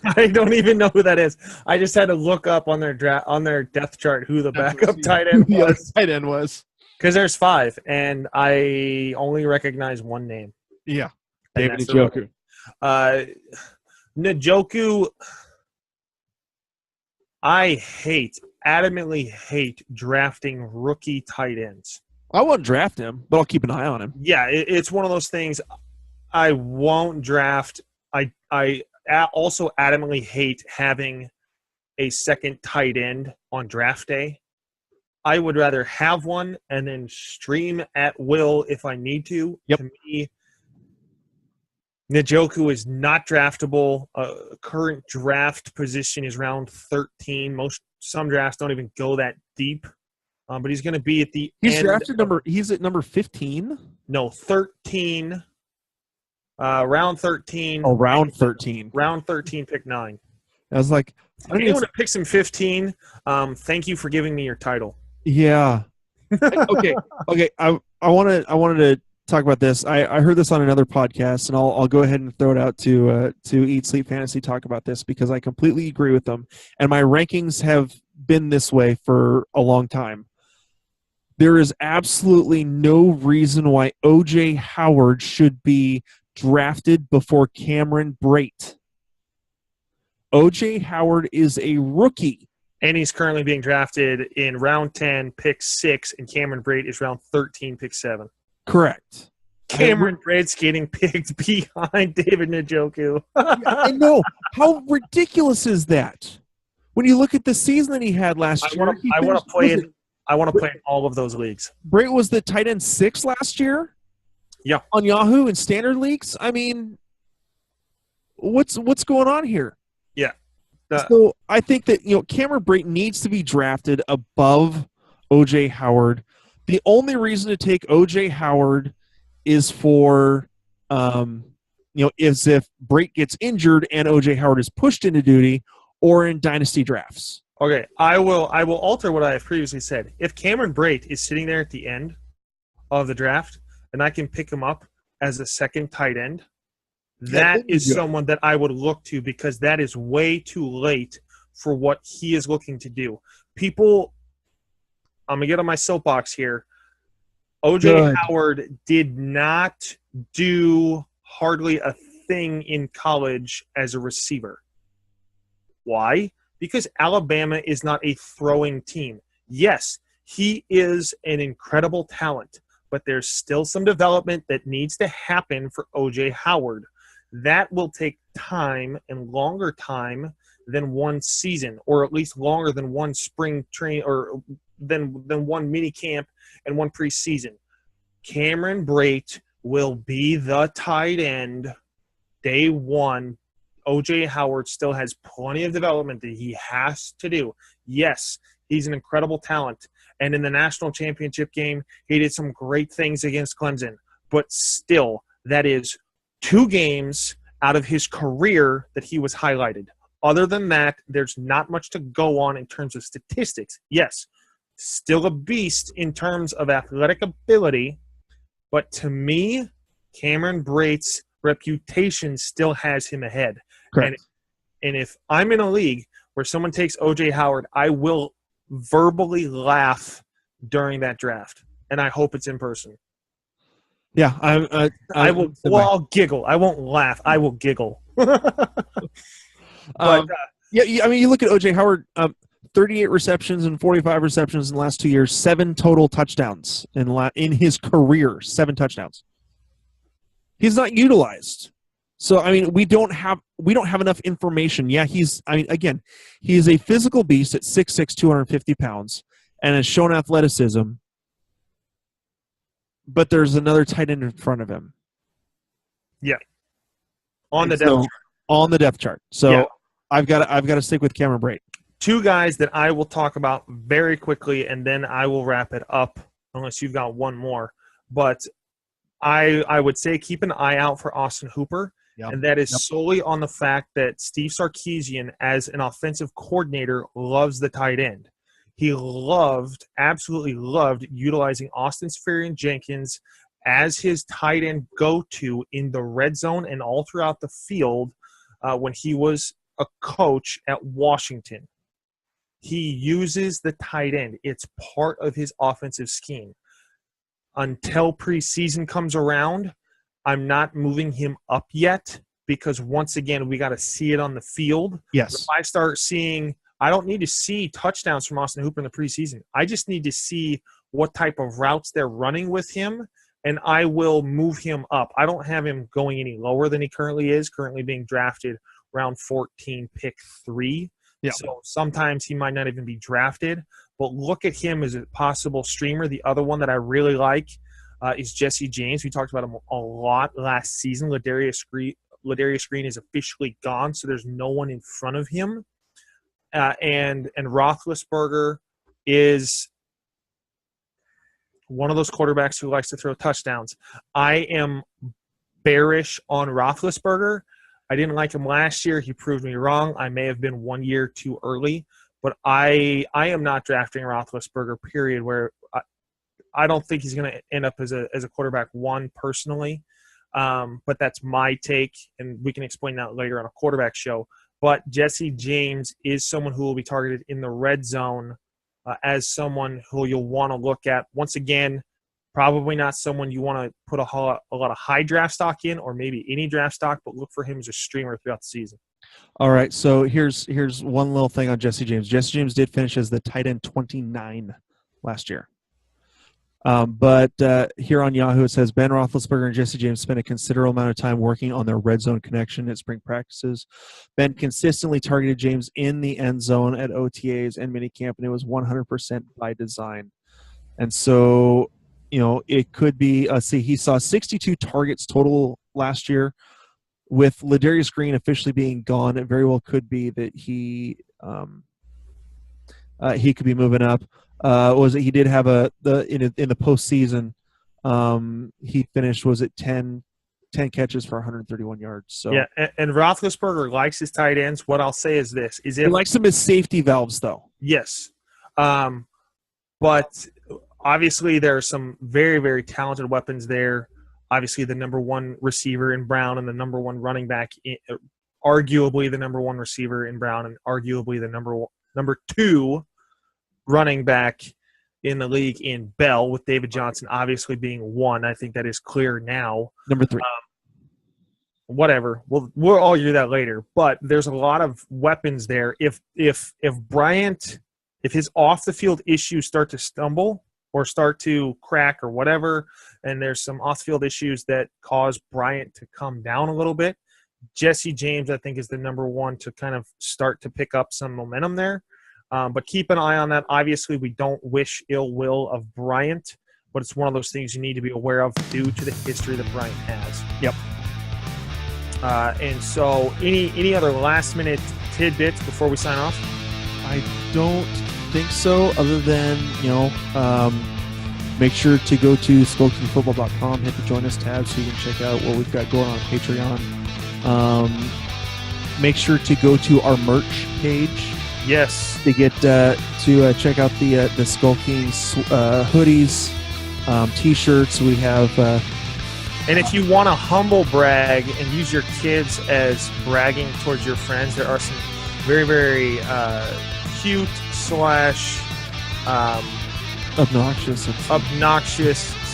I don't even know who that is. I just had to look up on their depth chart who the backup tight end was. Tight end was, because there's 5, and I only recognize one name. Yeah, David Njoku. Njoku, I hate adamantly hate drafting rookie tight ends. I won't draft him, but I'll keep an eye on him. Yeah, it's one of those things. I won't draft. I also adamantly hate having a second tight end on draft day. I would rather have one and then stream at will if I need to. Yep. To me, Njoku is not draftable. Current draft position is round 13. Some drafts don't even go that deep. But he's going to be at the end. He's at number 15? No, 13. Round 13. Oh, round 13. Round 13, pick 9. I was like, anyone that picks him 15, thank you for giving me your title. Yeah. Okay. I wanted to talk about this. I heard this on another podcast, and I'll go ahead and throw it out to Eat Sleep Fantasy talk about this because I completely agree with them. And my rankings have been this way for a long time. There is absolutely no reason why O.J. Howard should be drafted before Cameron Brate. O.J. Howard is a rookie. And he's currently being drafted in round 10, pick 6, and Cameron Brate is round 13, pick 7. Correct. Cameron Brate's getting picked behind David Njoku. I know. How ridiculous is that? When you look at the season that he had last year, I want to play in all of those leagues. Britt was the tight end 6 last year. Yeah, on Yahoo and standard leagues. I mean, what's going on here? Yeah. So I think that Cameron Brate needs to be drafted above O.J. Howard. The only reason to take O.J. Howard is for is if Brate gets injured and O.J. Howard is pushed into duty, or in dynasty drafts. Okay, I will alter what I have previously said. If Cameron Brate is sitting there at the end of the draft, and I can pick him up as a second tight end, that is someone that I would look to because that is way too late for what he is looking to do. People, I'm going to get on my soapbox here. O.J. Howard did not do hardly a thing in college as a receiver. Why? Because Alabama is not a throwing team. Yes, he is an incredible talent, but there's still some development that needs to happen for O.J. Howard. That will take time and longer time than one season, or at least longer than one spring train, or than one mini camp and one preseason. Cameron Brate will be the tight end day one. O.J. Howard still has plenty of development that he has to do. Yes, he's an incredible talent. And in the national championship game, he did some great things against Clemson. But still, that is 2 games out of his career that he was highlighted. Other than that, there's not much to go on in terms of statistics. Yes, still a beast in terms of athletic ability. But to me, Cameron Brate's reputation still has him ahead. Correct. And if I'm in a league where someone takes O.J. Howard, I will verbally laugh during that draft. And I hope it's in person. Yeah, I will. Well, I'll giggle. I won't laugh. I will giggle. But yeah, I mean, you look at O.J. Howard, 38 receptions and 45 receptions in the last 2 years, 7 total touchdowns in his career, 7 touchdowns. He's not utilized. So I mean, we don't have enough information. Yeah, he is a physical beast at 6'6", 250 pounds, and has shown athleticism. But there's another tight end in front of him. Yeah. On the depth chart. So yeah. I've got to stick with Cameron Brate. 2 guys that I will talk about very quickly, and then I will wrap it up, unless you've got one more. But I would say keep an eye out for Austin Hooper, and that is solely on the fact that Steve Sarkisian, as an offensive coordinator, loves the tight end. He absolutely loved utilizing Austin Seferian-Jenkins as his tight end go-to in the red zone and all throughout the field when he was a coach at Washington. He uses the tight end. It's part of his offensive scheme. Until preseason comes around, I'm not moving him up yet because, once again, we got to see it on the field. Yes. If I start seeing I don't need to see touchdowns from Austin Hooper in the preseason. I just need to see what type of routes they're running with him, and I will move him up. I don't have him going any lower than he currently is, currently being drafted round 14, pick 3. Yeah. So sometimes he might not even be drafted, but look at him as a possible streamer. The other one that I really like is Jesse James. We talked about him a lot last season. Ladarius Green is officially gone, so there's no one in front of him. And Roethlisberger is one of those quarterbacks who likes to throw touchdowns. I am bearish on Roethlisberger. I didn't like him last year. He proved me wrong. I may have been 1 year too early, but I am not drafting Roethlisberger, period, where I don't think he's going to end up as a quarterback 1 personally. But that's my take, and we can explain that later on a quarterback show. But Jesse James is someone who will be targeted in the red zone as someone who you'll want to look at. Once again, probably not someone you want to put a lot of high draft stock in, or maybe any draft stock, but look for him as a streamer throughout the season. All right, so here's one little thing on Jesse James. Jesse James did finish as the tight end 29 last year. But here on Yahoo, it says Ben Roethlisberger and Jesse James spent a considerable amount of time working on their red zone connection at spring practices. Ben consistently targeted James in the end zone at OTAs and minicamp, and it was 100% by design. And so, it could be, he saw 62 targets total last year. With Ladarius Green officially being gone, it very well could be that he could be moving up. He did have in the postseason, he finished 10 catches for 131 yards. So yeah, and Roethlisberger likes his tight ends. What I'll say is this: he likes them as safety valves, though. Yes, but obviously there are some very, very talented weapons there. Obviously, the number 1 receiver in Brown and the number 1 running back, arguably the number 1 receiver in Brown, and arguably the number 2 running back in the league in Bell, with David Johnson obviously being 1. I think that is clear now. Number 3. Whatever. We'll argue that later. But there's a lot of weapons there. If Bryant, if his off the field issues start to stumble or start to crack or whatever, and there's some off the field issues that cause Bryant to come down a little bit, Jesse James, I think, is the number 1 to kind of start to pick up some momentum there. But keep an eye on that. Obviously, we don't wish ill will of Bryant, but it's one of those things you need to be aware of due to the history that Bryant has. Yep. And so any other last-minute tidbits before we sign off? I don't think so, other than, make sure to go to SkullKingFootball.com, hit the Join Us tab so you can check out what we've got going on Patreon. Make sure to go to our merch page. Yes. To get to check out the Skull Kings hoodies, T-shirts. We have. And if you want to humble brag and use your kids as bragging towards your friends, there are some very, very cute / obnoxious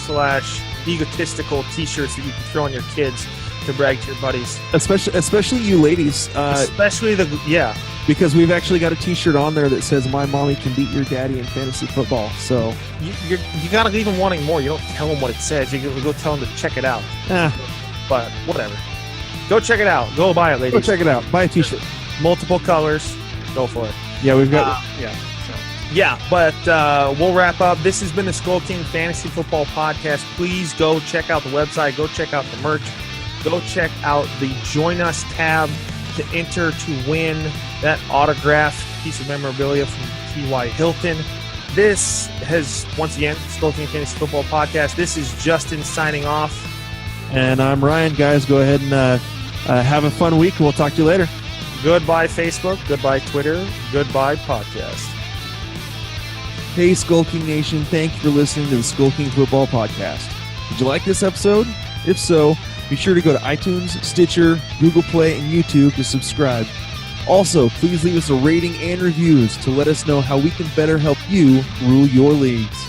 / egotistical T-shirts that you can throw on your kids to brag to your buddies. Especially you ladies. Because we've actually got a T-shirt on there that says "My mommy can beat your daddy in fantasy football." So you got to leave them wanting more. You don't tell them what it says. You go tell them to check it out. But whatever. Go check it out. Go buy it, ladies. Go check it out. Buy a T-shirt. Multiple colors. Go for it. Yeah, we've got. But we'll wrap up. This has been the Skull King Fantasy Football Podcast. Please go check out the website. Go check out the merch. Go check out the Join Us tab to enter to win that autographed piece of memorabilia from T.Y. Hilton. This has, once again, Skull King Fantasy Football Podcast. This is Justin signing off. And I'm Ryan. Guys, go ahead and have a fun week. We'll talk to you later. Goodbye, Facebook. Goodbye, Twitter. Goodbye, podcast. Hey, Skull King Nation. Thank you for listening to the Skull King Football Podcast. Did you like this episode? If so, be sure to go to iTunes, Stitcher, Google Play, and YouTube to subscribe. Also, please leave us a rating and reviews to let us know how we can better help you rule your leagues.